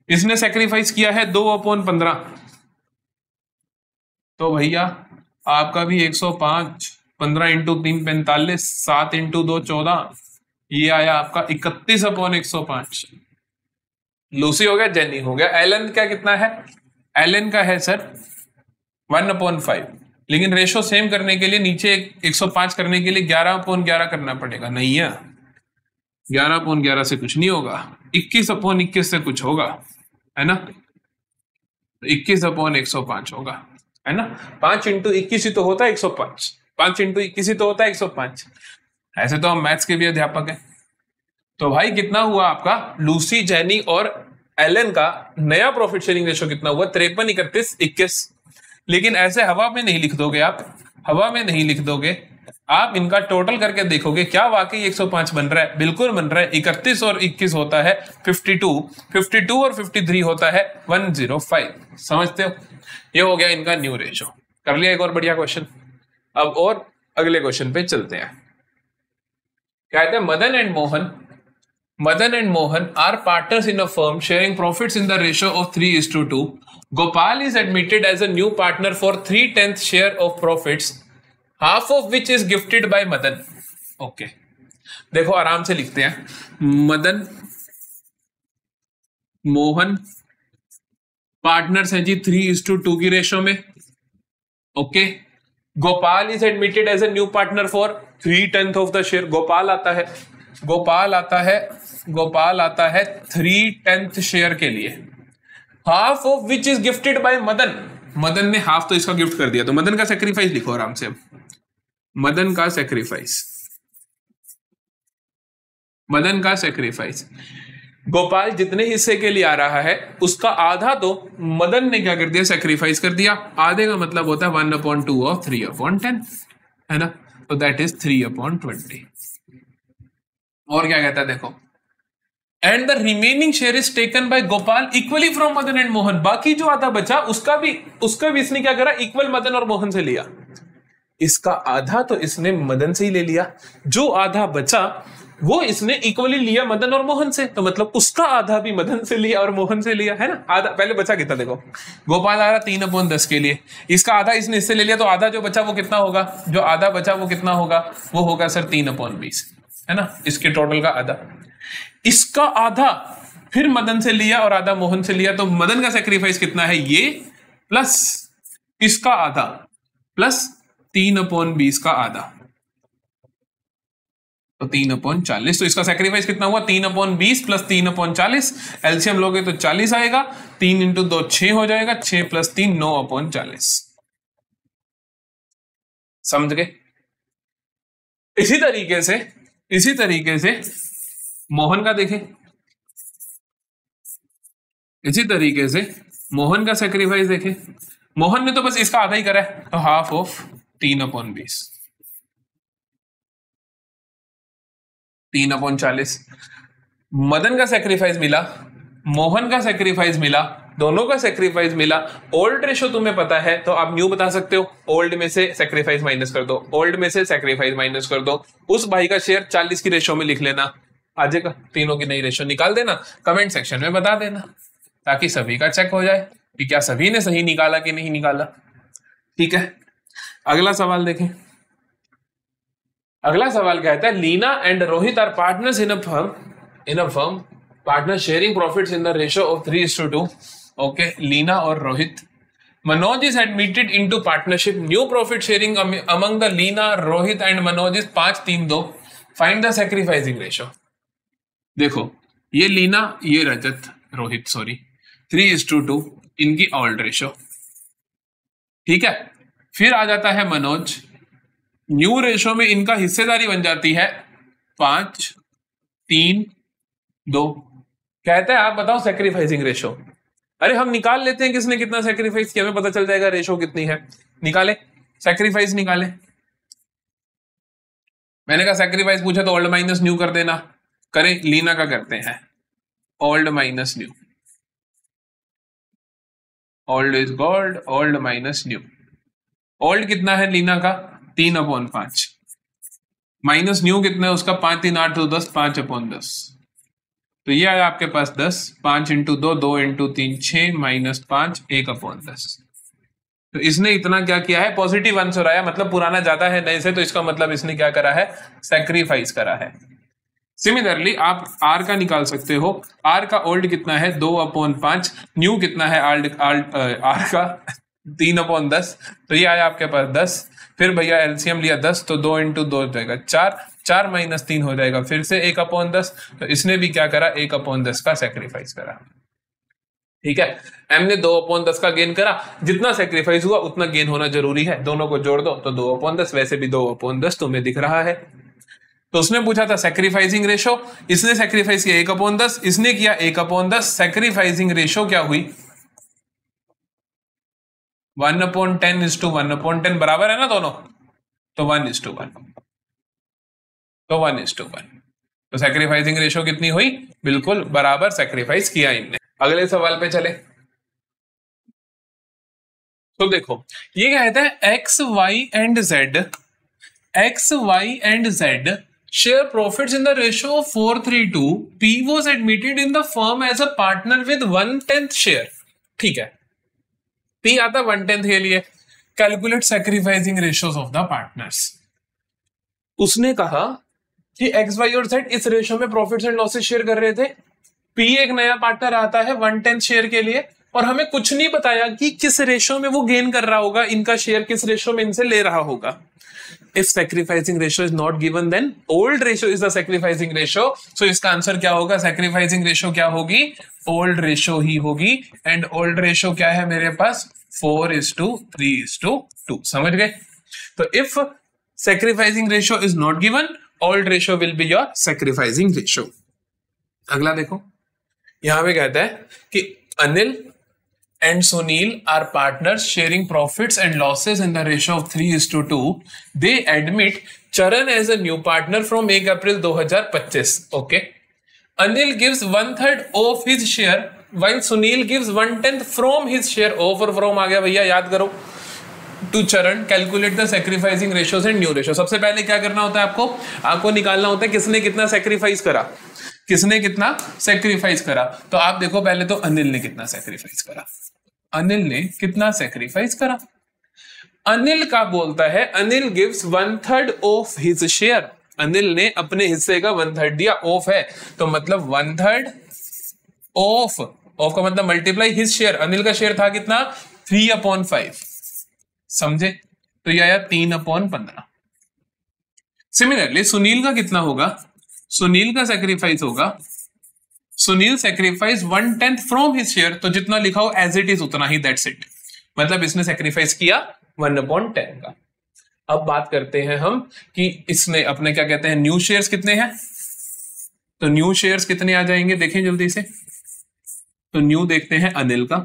इसने सेक्रीफाइस किया है 2/15, तो भैया आपका भी 105, 15 × 3 45, 7 × 2 14, ये आया आपका 31/105। लूसी हो गया, जेनी हो गया। एलन का कितना है? एलन का है सर 1/5, लेकिन रेशो सेम करने के लिए नीचे 105 करने के लिए 11/11 करना पड़ेगा। नहीं है, 11/11 से कुछ नहीं होगा, 21/21 से कुछ होगा, है ना, 21/105 होगा, है ना। 5 × 21 ही तो होता है 105, 5 × 21 ही तो होता है 105। ऐसे तो हम मैथ्स के भी अध्यापक हैं। तो भाई कितना हुआ आपका? लूसी, जेनी और एलन का नया प्रॉफिट शेयरिंग रेशो कितना हुआ? 53, 31, 21। लेकिन ऐसे हवा में नहीं लिख दोगे आप, हवा में नहीं लिख दोगे आप, इनका टोटल करके देखोगे क्या वाकई 105 बन रहा है? बिल्कुल बन रहा है। 31 और 21 होता है 52, 52 और 53 होता है 105। समझते हो? ये हो गया इनका न्यू रेशो। कर लिया एक और बढ़िया क्वेश्चन। अब और अगले क्वेश्चन पे चलते हैं। कहते हैं Madan and Mohan are partners in a firm sharing profits in the ratio of 3:2. Gopal is admitted as a new partner for 3/10 share of profits, half of which is gifted by Madan. Okay. देखो आराम से लिखते हैं। Madan Mohan partners हैं जी 3:2 की ratio में। Okay. Gopal is admitted as a new partner for 3/10 of the share. Gopal आता है 3/10 शेयर के लिए, half of which is gifted by Madan. Madan ने हाफ तो इसका गिफ्ट कर दिया, तो मदन का सेक्रीफाइस लिखो आराम से। अब मदन का सेक्रीफाइस, गोपाल जितने हिस्से के लिए आ रहा है उसका आधा तो मदन ने क्या कर दिया? सेक्रीफाइस कर दिया। आधे का मतलब होता है 1/2 ऑफ 3/10, है ना, तो दैट इज 3/20। और क्या कहता है देखो, and the remaining share is taken by Gopal equally from Madan and Mohan. बाकी जो आधा बचा उसका भी इसने क्या करा? इक्वल मदन और मोहन से लिया। इसका आधा तो इसने मदन से ही ले लिया, जो आधा बचा वो इसने इक्वली लिया मदन और मोहन से, तो मतलब उसका आधा भी मदन से लिया और मोहन से लिया, है ना। आधा पहले बचा कितना देखो, गोपाल आ रहा 3/10 के लिए, इसका आधा इसने इससे ले लिया, तो आधा जो बचा वो कितना होगा? जो आधा बचा वो कितना होगा? वो होगा सर 3/20, है ना, इसके टोटल का आधा। इसका आधा फिर मदन से लिया और आधा मोहन से लिया, तो मदन का सेक्रीफाइस कितना है? ये प्लस इसका आधा प्लस 3/20 का आधा, तो 3/40। तो इसका सेक्रीफाइस कितना हुआ? 3/20 प्लस 3/40। एलसीएम लोगे तो 40 आएगा। 3 इंटू 2 6 हो जाएगा। 6 प्लस 3 9/40। समझ गए? इसी तरीके से मोहन का देखें। इसी तरीके से मोहन का सेक्रीफाइस देखें। मोहन ने तो बस इसका आधा ही करा है, तो हाफ ऑफ 3/20, 3/40। मदन का सेक्रीफाइस मिला, मोहन का सेक्रीफाइस मिला, दोनों का सेक्रीफाइस मिला। ओल्ड रेशो तुम्हें पता है तो आप न्यू बता सकते हो। ओल्ड में से सेक्रीफाइस माइनस कर दो, ओल्ड में से सेक्रीफाइस माइनस कर दो। उस भाई का शेयर 40 की रेशो में लिख लेना, आ जाएगा। तीनों की नई रेशो निकाल देना, कमेंट सेक्शन में बता देना, ताकि सभी का चेक हो जाए कि क्या सभी ने सही निकाला कि नहीं निकाला। ठीक है, अगला सवाल देखें। अगला सवाल कहता है Leena and Rohit are partners in a firm partner sharing profits in the ratio of 3:2। Okay, Leena और Rohit. Manoj is admitted into partnership, new profit sharing among the Leena, Rohit and Manoj is 5:3:2। Find the sacrificing ratio. देखो, ये लीना, ये रजत, रोहित सॉरी, 3:2 इनकी ओल्ड रेशो। ठीक है, फिर आ जाता है मनोज। न्यू रेशो में इनका हिस्सेदारी बन जाती है 5:3:2। कहता है आप बताओ सैक्रिफाइसिंग रेशो। अरे हम निकाल लेते हैं किसने कितना सैक्रिफाइस किया, हमें पता चल जाएगा रेशो कितनी है। निकाले, सैक्रिफाइस निकाले। मैंने कहा सैक्रिफाइस पूछा तो ओल्ड माइनस न्यू कर देना। करें, लीना का करते हैं, old minus new. Old is gold, old minus new. Old कितना है लीना का? 3/5। माइनस न्यू कितना है उसका? 5 3 8 2 10, 5/10। तो ये आया आपके पास 10। 5 इंटू 2, 2 इंटू 3 6, माइनस 5 1/10। तो इसने इतना क्या किया है? पॉजिटिव आंसर आया, मतलब पुराना ज्यादा है नए से, तो इसका मतलब इसने क्या करा है? सैक्रिफाइस करा है। सिमिलरली आप आर का निकाल सकते हो। आर का ओल्ड कितना है? 2/5। न्यू कितना है आर का? 3/10। तो ये आया आपके पास 10। फिर भैया एलसीएम लिया 10, तो 2 इंटू 2 हो जाएगा 4, 4 माइनस 3 हो जाएगा फिर से 1/10। तो इसने भी क्या करा? 1/10 का सेक्रीफाइस करा। ठीक है, एम ने 2/10 का गेन करा। जितना सेक्रीफाइस हुआ उतना गेन होना जरूरी है, दोनों को जोड़ दो तो 2/10। वैसे भी 2/10 तुम्हें दिख रहा है। तो उसने पूछा था सैक्रिफाइसिंग रेशो, इसने सैक्रिफाइस किया 1/10, इसने किया 1/10। सैक्रिफाइसिंग रेशो क्या हुई? 1/10 बराबर है ना दोनों, तो 1:1। तो 1:1। तो सैक्रिफाइसिंग रेशो कितनी हुई? बिल्कुल बराबर सैक्रिफाइस किया इनने। अगले सवाल पे चले। तो देखो, ये कहता है X Y and Z share profits in the ratio of 4:3:2. P was admitted in the firm as a partner with 1/10 share. ठीक है, P आता 1/10 के लिए। Calculate sacrificing ratios of the partners. उसने कहा कि एक्स वाई और जेड इस रेशियो में प्रॉफिट्स एंड लॉसेस शेयर कर रहे थे। P एक नया पार्टनर आता है 1/10 शेयर के लिए, और हमें कुछ नहीं बताया कि किस रेशियो में वो गेन कर रहा होगा, इनका शेयर किस रेशियो में इनसे ले रहा होगा। If sacrificing ratio is not given, then old ratio is the sacrificing ratio. So इसका आंसर क्या होगा? sacrificing ratio क्या होगी? old ratio ही होगी। and old ratio क्या है मेरे पास? 4:3:2। समझ गए? तो if sacrificing ratio is not given, old ratio will be your sacrificing ratio. अगला देखो, यहां पे कहता है कि Anil and Sunil are partners sharing profits and losses in the ratio of 3:2. They admit Charan as a new partner from 1 April 2025. Okay. Anil gives 1/3 of his share while Sunil gives 1/10 from his share. Of और from आ गया भैया, याद करो। To Charan, calculate the sacrificing ratios and new ratio. सबसे पहले क्या करना होता है आपको निकालना होता है किसने कितना सेक्रीफाइस करा, किसने कितना सेक्रीफाइस करा। तो आप देखो पहले तो अनिल ने कितना सेक्रीफाइस करा। अनिल ने कितना सेक्रीफाइस करा? अनिल का बोलता है Anil gives 1/3 of his share. Anil ने अपने हिस्से का 1/3 दिया। ऑफ है तो मतलब 1/3 ऑफ का मतलब मल्टीप्लाई हिज शेयर। अनिल का शेयर था कितना? 3/5। समझे? तो ये आया 3/15। सिमिलरली सुनील का कितना होगा, सुनील का सेक्रीफाइस होगा, Sunil sacrifice 1/10 from his share, तो जितना लिखा हो एज इट इज उतना ही, दैट्स इट। मतलब इसने सेक्रीफाइस किया 1/10 का। अब बात करते हैं हम कि इसने अपने क्या कहते हैं न्यू शेयर्स कितने हैं, तो न्यू शेयर्स कितने आ जाएंगे देखें जल्दी से। तो न्यू देखते हैं अनिल का,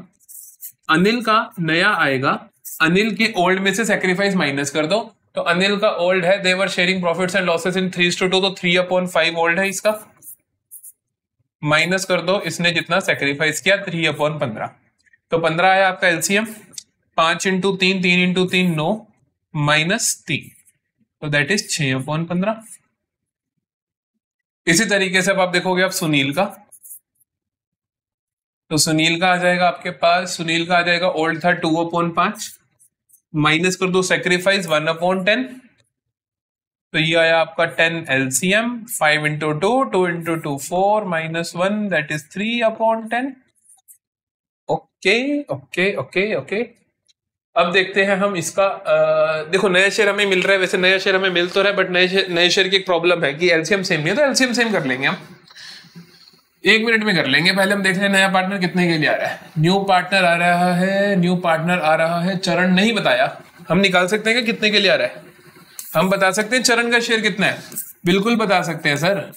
अनिल का नया आएगा, अनिल के ओल्ड में से सेक्रीफाइस माइनस कर दो, तो अनिल का ओल्ड है they were sharing profits and losses in 3:2, तो 3/5 ओल्ड है इसका, माइनस कर दो इसने जितना सेक्रीफाइस किया 3/15, तो 15 आया आपका एलसीएम, 5 × 3, 3 × 3 9 -3, तो दैट इज 6/15। इसी तरीके से अब आप देखोगे आप सुनील का, तो सुनील का आ जाएगा आपके पास, सुनील का आ जाएगा ओल्ड था 2/5, माइनस कर दो सेक्रीफाइस 1/10, तो ये आया आपका 10 LCM, 5 × 2, 2 × 2 4 -1, that is 3/10। Okay okay okay okay. अब देखते हैं हम इसका देखो नया शेयर हमें मिल रहा है, वैसे नया शेयर हमें मिल तो रहा है, बट नए शेयर की एक प्रॉब्लम है कि एलसीएम सेम नहीं है, तो एलसीएम सेम कर लेंगे हम, 1 मिनट में कर लेंगे। पहले हम देख रहे हैं नया पार्टनर कितने के लिए आ रहा है। न्यू पार्टनर आ रहा है, न्यू पार्टनर आ रहा है, चरण नहीं बताया, हम निकाल सकते हैं कि कितने के लिए आ रहा है, हम बता सकते हैं चरण का शेयर कितना है, बिल्कुल बता सकते हैं सर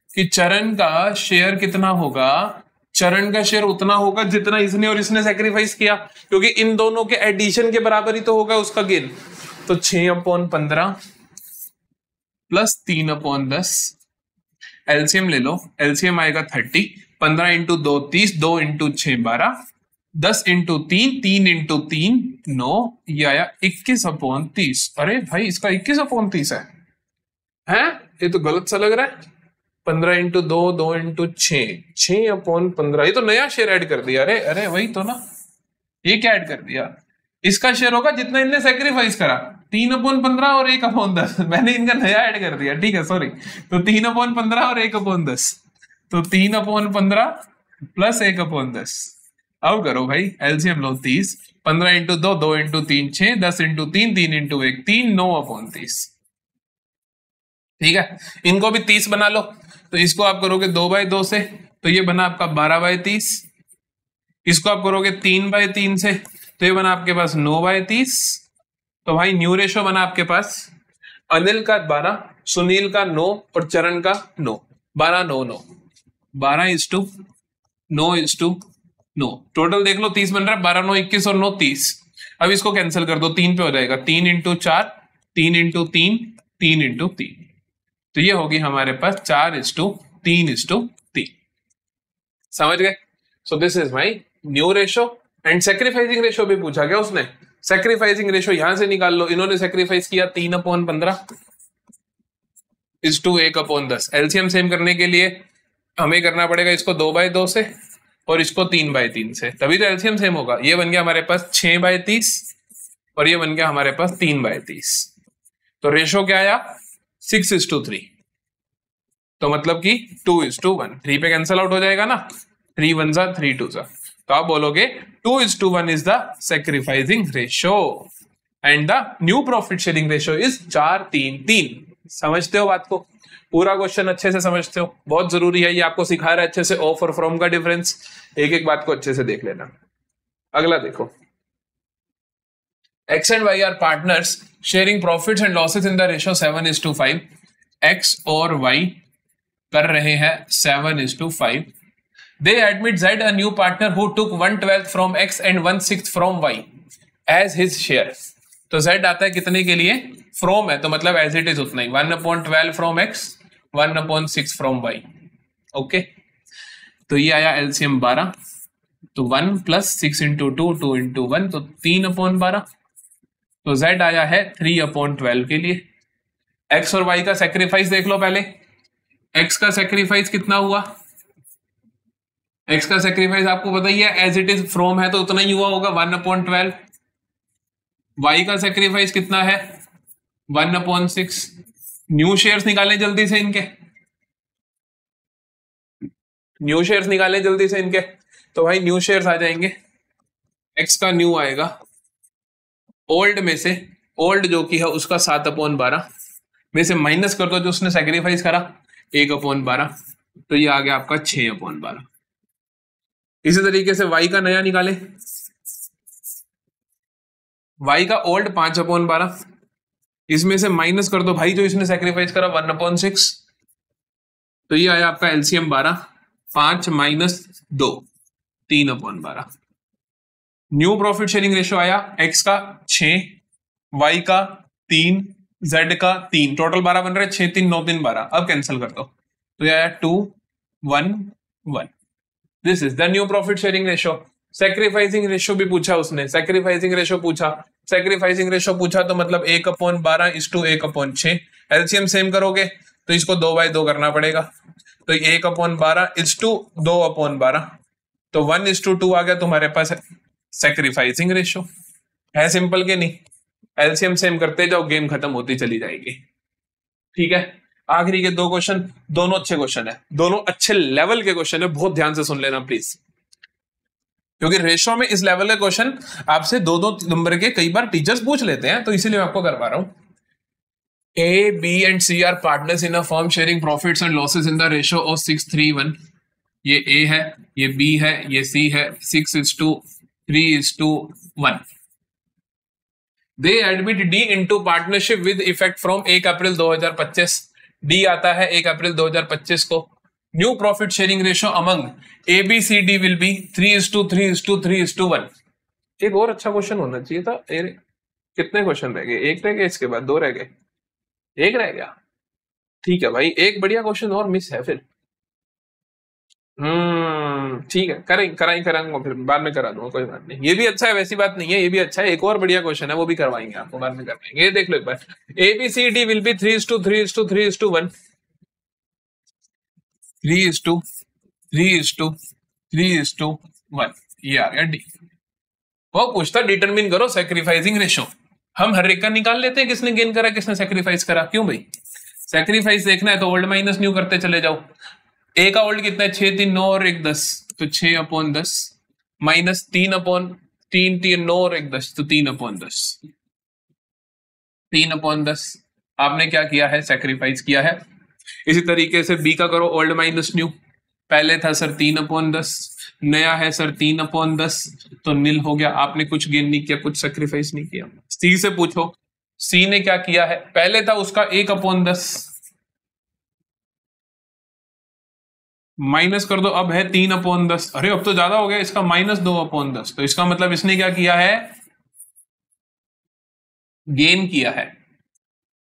कि चरण का शेयर कितना होगा, चरण का शेयर उतना होगा जितना इसने और इसने सेक्रीफाइस किया, क्योंकि इन दोनों के एडिशन के बराबर ही तो होगा उसका गेन, तो 6/15 प्लस 3/10, एलसीएम ले लो, एलसीएम आएगा 30, 15 × 2 30, 2 × 6 12, 10 × 3 3 × 3 9, ये आया 21/30। अरे भाई इसका 21/30 है ये तो गलत सा लग रहा है। 15 × 2 2 × 6 6/15, ये तो नया शेयर ऐड कर दिया। अरे अरे वही तो ना, ये क्या ऐड कर दिया, इसका शेयर होगा जितना इनने सेक्रीफाइस करा, 3/15 और 1/10, मैंने इनका नया ऐड कर दिया, ठीक है सॉरी, तो 3/15 और 1/10, तो 3/15 प्लस 1/10। अब करो भाई एलसीएम लो 30, 15 × 2 2 × 3 6, 10 × 3 3 × 1 3 9/30, ठीक है। इनको भी 30 बना लो, तो इसको आप करोगे 2/2 से, तो ये बना आपका 12/30, इसको आप करोगे 3/3 से, तो ये बना आपके पास 9/30, तो भाई न्यू रेशो बना आपके पास अनिल का 12, सुनील का 9 और चरण का 9, 12 9 9, 12:9:9, टोटल देख लो 30 बन रहा है, 12 9 21 और 9 30। अब इसको कैंसिल कर दो, 3 पे हो जाएगा, 3 × 4 3 × 3 3 × 3, तो ये होगी हमारे पास 4:3:3, समझ गए। So this is my new ratio and sacrificing ratio भी पूछा गया उसने, सेक्रीफाइसिंग रेशो यहां से निकाल लो, इन्होंने सेक्रीफाइस किया 3/15 इज टू 1/10, एलसीएम सेम करने के लिए हमें करना पड़ेगा इसको 2/2 से और इसको 3/3 से, तभी तो एलसीएम सेम होगा। ये बन गया हमारे पास 6/30 और ये बन गया हमारे पास 3/30, तो रेशो क्या आया 6:3, तो मतलब कि 2:1, 3 पे कैंसल आउट हो जाएगा ना, 3 1 जा 3 2 जा, तो आप बोलोगे 2:1 is the sacrificing ratio and the new profit sharing ratio is 4:3:3। समझते हो बात को, पूरा क्वेश्चन अच्छे से समझते हो, बहुत जरूरी है, ये आपको सिखा रहा है अच्छे से ऑफ और फ्रॉम का डिफरेंस, एक एक बात को अच्छे से देख लेना। अगला देखो, X and Y are partners sharing profits and losses in the ratio 7:5, X और Y कर रहे हैं 7:5, they admit Z, a new partner who took 1/12 from X and 1/6 from Y as his share, तो Z आता है कितने के लिए, फ्रॉम है तो मतलब एज इट इज उतना ही, 1/12 from X 1/6 from Y, okay. तो ये आया एलसीएम 12, तो 1 + 6 × 2 2 × 1, तो 3/12, तो Z आया है 3/12 के लिए। X और Y का सेक्रीफाइस देख लो पहले, X का सेक्रीफाइस कितना हुआ, X का सेक्रीफाइस आपको पता ही है, एज इट इज फ्रॉम है तो उतना ही हुआ होगा 1/12। Y का सेक्रीफाइस कितना है 1/6। न्यू शेयर्स निकालें जल्दी से इनके, न्यू शेयर्स निकालें जल्दी से इनके, तो भाई न्यू शेयर्स आ जाएंगे, X का न्यू आएगा ओल्ड में से, ओल्ड जो कि है उसका 7/12 में से माइनस कर दो जो उसने सेक्रीफाइस करा 1/12, तो ये आ गया आपका 6/12। इसी तरीके से y का नया निकाले, y का ओल्ड 5/12, इसमें से माइनस कर दो भाई जो इसने सेक्रीफाइस करा 1/6, तो ये आया आपका LCM 12, 5 - 2 3/12। New profit sharing ratio आया x का 6, y का 3, z का 3, टोटल 12 बन रहा है, 6 3 9 3 12। अब कैंसिल कर दो तो ये आया 2 1 1। This is the new profit sharing ratio. Sacrificing ratio भी पूछा उसने, सेक्रीफाइसिंग रेशियो पूछा, सेक्रीफाइसिंग रेशियो पूछा तो मतलब 1/12 = 1/6। एलसीएम सेम करोगे तो इसको 2/2 करना पड़ेगा, तो 1/12 = 2/12, तो 1:2 आ गया तुम्हारे पास सेक्रीफाइसिंग रेशियो। है सिंपल के नहीं? एलसीएम सेम करते जाओ, गेम खत्म होती चली जाएगी। ठीक है, आखिरी के 2 क्वेश्चन, दोनों अच्छे क्वेश्चन है, दोनों अच्छे लेवल के क्वेश्चन है, बहुत ध्यान से सुन लेना प्लीज, क्योंकि रेशो में इस लेवल के क्वेश्चन आपसे 2-2 नंबर के कई बार टीचर्स पूछ लेते हैं, तो इसीलिए मैं आपको करवा रहा हूं। A, B and C are partners in a firm sharing profits and losses in the ratio of 6:3:1। ये A है, ये B है, ये C है, 6:3:1। They admit D into partnership with effect from 1 April 2025। D आता है 1 अप्रैल 2025 को। New profit sharing ratio among A, B, C, D will be 3:3:3:1। एक और अच्छा क्वेश्चन होना चाहिए था। कितने क्वेश्चन रह गए? एक रह गए, इसके बाद 2 रह गए, एक रह गया। ठीक है भाई, एक बढ़िया क्वेश्चन और मिस है फिर। ठीक है, कराऊंगा, फिर बाद में करा दूंगा, कोई बात नहीं। ये भी अच्छा है, वैसी बात नहीं है, ये भी अच्छा है। एक और बढ़िया क्वेश्चन है, वो भी करवाएंगे आपको, बाद में करवाएंगे। ये देख लो एक बार, ABCD विल बी 3:3:3:1। 3:3:3:1, ये आ गया डी। वो पूछता डिटरमिन करो सेक्रीफाइसिंग रेशियो। हम हर एक का निकाल लेते हैं, किसने गेन करा किसने सेक्रीफाइस करा। क्यों भाई? सेक्रीफाइस देखना है तो ओल्ड माइनस न्यू करते चले जाओ। ए का ओल्ड कितना है? 6 3 9 और 1 10, तो 6/10 माइनस 3/3 3 9 और 1 10, तो 3/10। 3/10 आपने क्या किया है? सेक्रीफाइस किया है। इसी तरीके से बी का करो ओल्ड माइनस न्यू। पहले था सर 3/10, नया है सर 3/10, तो नील हो गया। आपने कुछ गेन नहीं किया, कुछ सेक्रीफाइस नहीं किया। सी से पूछो, सी ने क्या किया है? पहले था उसका 1/10, माइनस कर दो, अब है 3/10। अरे अब तो ज्यादा हो गया, इसका -2/10, तो इसका मतलब इसने क्या किया है? गेन किया है।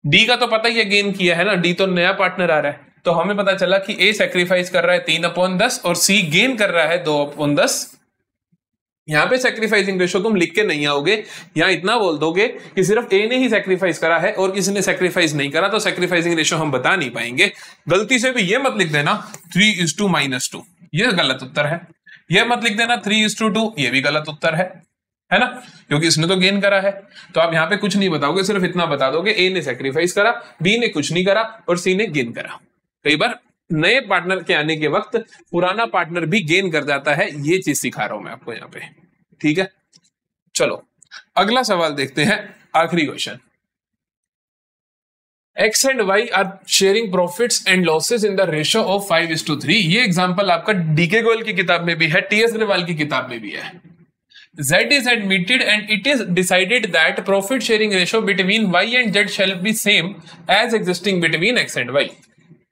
डी का तो पता ही है गेन किया है ना, डी तो नया पार्टनर आ रहा है, तो हमें पता चला कि ए सेक्रीफाइस कर रहा है 3/10 और सी गेन कर रहा है 2/10। यहां पे सेक्रीफाइसिंग रेशियो तुम लिख के नहीं आओगे, यहां इतना बोल दोगे कि सिर्फ ए ने ही सेक्रीफाइस करा है और किसी ने सेक्रीफाइस नहीं करा, तो सेक्रीफाइसिंग रेशियो हम बता नहीं पाएंगे। गलती से भी ये मत लिख देना 3:2, ये गलत उत्तर है। ये मत लिख देना 3:2, ये भी गलत उत्तर है ना, क्योंकि इसने तो गेन करा है। तो आप यहाँ पे कुछ नहीं बताओगे, सिर्फ इतना बता दोगे ए ने सेक्रीफाइस करा, बी ने कुछ नहीं करा और सी ने गेन करा। कई बार नए पार्टनर के आने के वक्त पुराना पार्टनर भी गेन कर जाता है, ये चीज सिखा रहा हूं मैं आपको यहाँ पे। ठीक है, चलो अगला सवाल देखते हैं, आखिरी question. X and Y are sharing profits and losses in the ratio of 5:3। ये एग्जांपल आपका डीके गोयल की किताब में भी है, टीएस अग्रवाल की किताब में भी है। Z is admitted and it is decided that profit sharing ratio between Y and Z shall be same as existing between X and Y।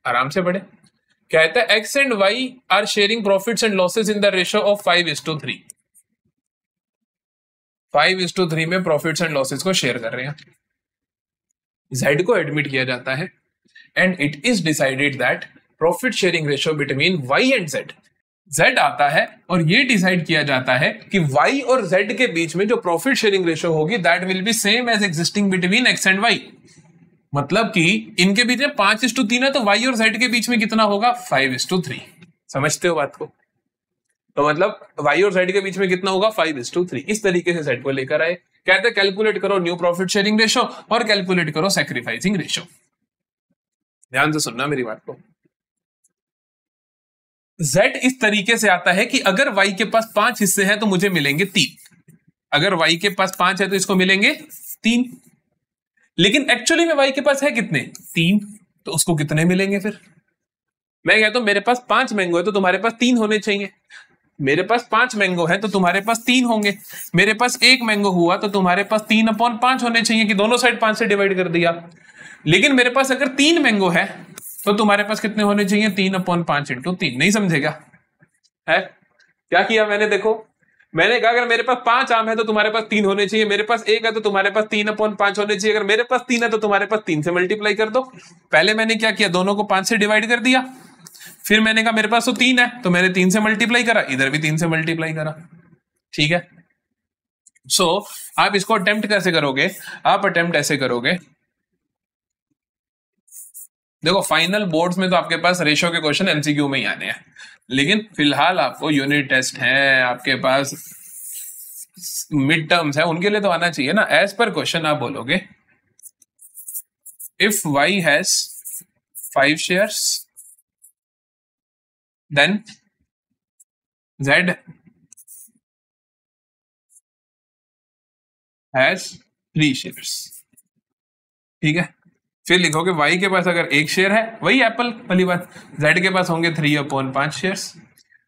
आराम से पढ़े। कहता है X and Y are sharing profits and losses in the ratio of 5:3। 5:3 में profits and losses को share कर रहे हैं। Z को एडमिट किया जाता है and it is decided that profit sharing ratio between Y and Z, Z आता है और ये डिसाइड किया जाता है कि Y और Z के बीच में जो प्रॉफिट शेयरिंग रेशियो होगी that will be same as existing between X and Y। मतलब कि इनके बीच में 5:3 है, तो Y और Z के बीच में कितना होगा? 5:3। समझते हो बात को? तो मतलब Y और Z के बीच में कितना होगा? 5:3। इस तरीके से Z को लेकर आए। कहते हैं कैलकुलेट करो न्यू प्रॉफिट शेयरिंग रेशियो और कैलकुलेट करो सैक्रिफाइसिंग रेशियो। ध्यान से सुनना मेरी बात को। Z इस तरीके से आता है कि अगर Y के पास 5 हिस्से हैं तो मुझे मिलेंगे 3। अगर Y के पास 5 है तो इसको मिलेंगे 3। लेकिन एक्चुअली में y के पास है कितने, 3, तो उसको कितने मिलेंगे फिर? मैं कहता हूं मेरे पास 5 मैंगो है तो तुम्हारे पास 3 होने चाहिए। मेरे पास 5 मैंगो है तो तुम्हारे पास 3 होंगे। मेरे पास 1 मैंगो हुआ तो तुम्हारे पास 3/5 होने चाहिए, कि दोनों साइड 5 से डिवाइड कर दिया। लेकिन मेरे पास अगर 3 मैंगो है तो तुम्हारे पास कितने होने चाहिए, 3/5 इंटू 3। नहीं समझेगा है क्या किया मैंने? देखो मैंने कहा अगर मेरे पास 5 आम है तो तुम्हारे पास 3 होने चाहिए, मेरे पास 1 है तो तुम्हारे पास 3/5 होने चाहिए, अगर मेरे पास 3 है तो तुम्हारे पास 3 से मल्टीप्लाई कर दो। पहले मैंने क्या किया, दोनों को 5 से डिवाइड कर दिया, फिर मैंने कहा मेरे पास तो 3 है तो मैंने 3 से मल्टीप्लाई करा, इधर भी 3 से मल्टीप्लाई करा। ठीक है, सो आप इसको अटेम्प्ट कैसे करोगे? आप अटेम्प्ट ऐसे करोगे, देखो फाइनल बोर्ड्स में तो आपके पास रेशियो के क्वेश्चन एमसीक्यू में ही आने हैं, लेकिन फिलहाल आपको यूनिट टेस्ट है, आपके पास मिड टर्म्स है, उनके लिए तो आना चाहिए ना। एज पर क्वेश्चन आप बोलोगे if y has 5 shares then z has 3 shares. ठीक है, फिर लिखोगे y के पास अगर 1 शेयर है, वही एप्पल वाली बात, z के पास होंगे 3/5 शेयर्स।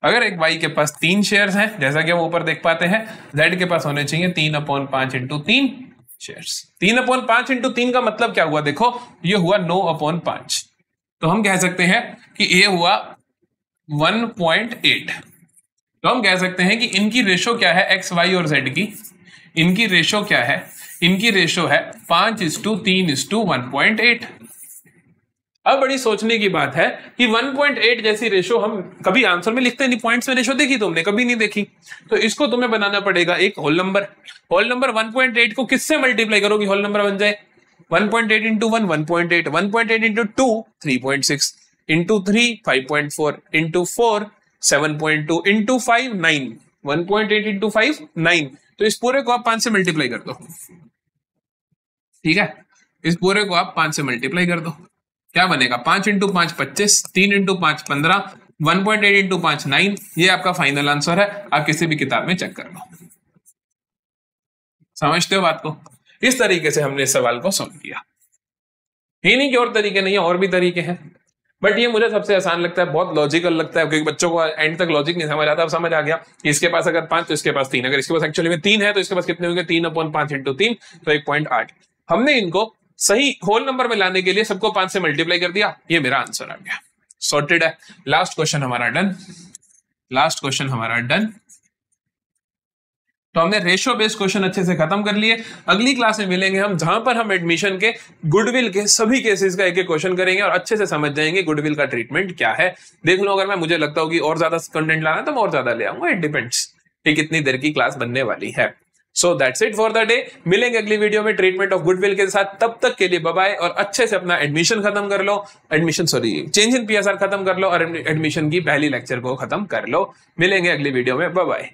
अगर एक y के पास 3 शेयर्स हैं, जैसा कि हम ऊपर देख पाते हैं, z के पास होने चाहिए 3/5 इंटू 3 शेयर्स। 3/5 इंटू 3 का मतलब क्या हुआ? देखो ये हुआ 9/5, तो हम कह सकते हैं कि ये हुआ 1.8। तो हम कह सकते हैं कि इनकी रेशो क्या है, x, y और z की, इनकी रेशो क्या है? इनकी रेशो है 5:3:1.8। अब बड़ी सोचने की बात है कि 1.8 जैसी रेशो हम कभी आंसर में लिखते नहीं, पॉइंट्स में रेशो देखी तुमने? कभी नहीं देखी। तो इसको तुम्हें बनाना पड़ेगा एक होल नंबर। होल नंबर 1.8 को किससे मल्टीप्लाई करोगी होल नंबर बन जाए? 1.8 into 1 1.8, 1.8 into 2 3.6, into 3 5.4, into 4 7.2, into 5 9। 1.8 into 5 9। तो इस पूरे को आप 5 से मल्टीप्लाई कर दो। ठीक है, इस पूरे को आप 5 से मल्टीप्लाई कर दो, क्या बनेगा? 5 इंटू 5 25, 3 इंटू 5 15, 1.8 इंटू 5 9। ये आपका फाइनल आंसर है, आप किसी भी किताब में चेक कर लो। समझते हो बात को? इस तरीके से हमने इस सवाल को सॉल्व किया। ही नहीं कि और तरीके नहीं है, और भी तरीके हैं, बट ये मुझे सबसे आसान लगता है, बहुत लॉजिकल लगता है, क्योंकि बच्चों को एंड तक लॉजिक नहीं समझ आता। अब समझ आ गया कि इसके पास अगर 5 तो इसके पास 3, अगर इसके पास एक्चुअली में 3 है तो इसके पास कितने होंगे? 3/5 इंटू 3, तो 1.8। हमने इनको सही होल नंबर में लाने के लिए सबको 5 से मल्टीप्लाई कर दिया, ये मेरा आंसर आ गया। सॉर्टेड है। लास्ट क्वेश्चन हमारा डन, लास्ट क्वेश्चन हमारा डन। तो हमने रेशियो बेस्ड क्वेश्चन अच्छे से खत्म कर लिए। अगली क्लास में मिलेंगे हम, जहां पर हम एडमिशन के गुडविल के सभी केसेस का एक एक क्वेश्चन करेंगे और अच्छे से समझ जाएंगे गुडविल का ट्रीटमेंट क्या है। देख लो, अगर मैं मुझे लगता होगी और ज्यादा कंटेंट लाना तो मैं और ज्यादा ले आऊंगा, इट डिपेंड्स कि कितनी देर की क्लास बनने वाली है। So that's it for the day. मिलेंगे अगली वीडियो में ट्रीटमेंट ऑफ गुडविल के साथ। तब तक के लिए बाय बाय, और अच्छे से अपना एडमिशन खत्म कर लो, चेंज इन पीएसआर खत्म कर लो, और एडमिशन की पहली लेक्चर को खत्म कर लो। मिलेंगे अगली वीडियो में, बाय बाय।